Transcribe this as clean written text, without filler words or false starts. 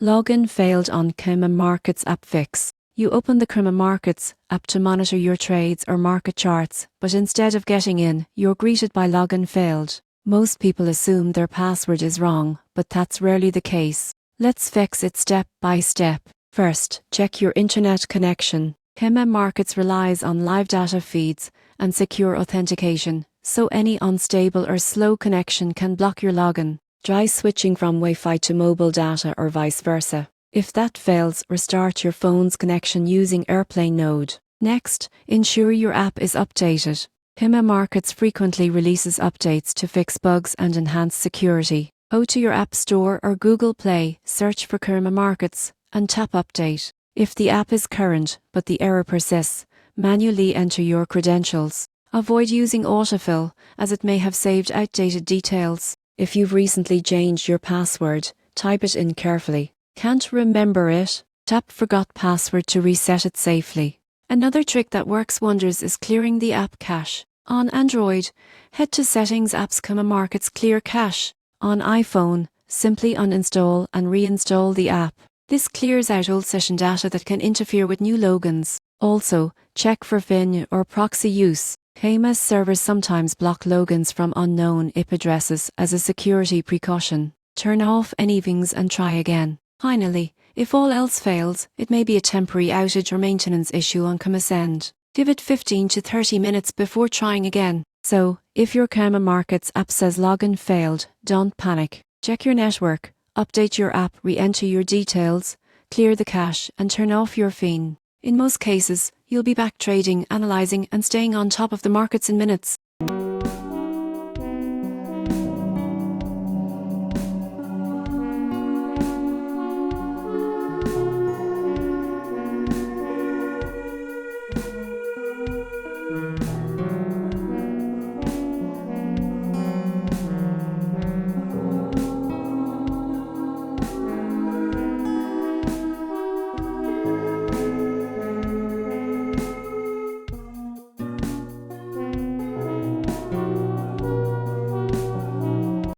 Login failed on CMC Markets App Fix. You open the CMC Markets app to monitor your trades or market charts, but instead of getting in, you're greeted by login failed. Most people assume their password is wrong, but that's rarely the case. Let's fix it step by step. First, check your internet connection. CMC Markets relies on live data feeds and secure authentication, so any unstable or slow connection can block your login. Try switching from Wi-Fi to mobile data or vice versa. If that fails, restart your phone's connection using Airplane Mode. Next, ensure your app is updated. CMC Markets frequently releases updates to fix bugs and enhance security. Go to your App Store or Google Play, search for CMC Markets, and tap Update. If the app is current but the error persists, manually enter your credentials. Avoid using autofill, as it may have saved outdated details. If you've recently changed your password, type it in carefully. Can't remember it? Tap Forgot Password to reset it safely. Another trick that works wonders is clearing the app cache. On Android, head to Settings, Apps, CMC Markets, Clear Cache. On iPhone, simply uninstall and reinstall the app. This clears out old session data that can interfere with new logins. Also, check for VIN or proxy use. CMC servers sometimes block logins from unknown IP addresses as a security precaution. Turn off any VINs and try again. Finally, if all else fails, it may be a temporary outage or maintenance issue on CMC's end. Give it 15 to 30 minutes before trying again. So, if your CMC Markets app says login failed, don't panic. Check your network, update your app, re-enter your details, clear the cache, and turn off your VIN. In most cases, you'll be back trading, analyzing, and staying on top of the markets in minutes.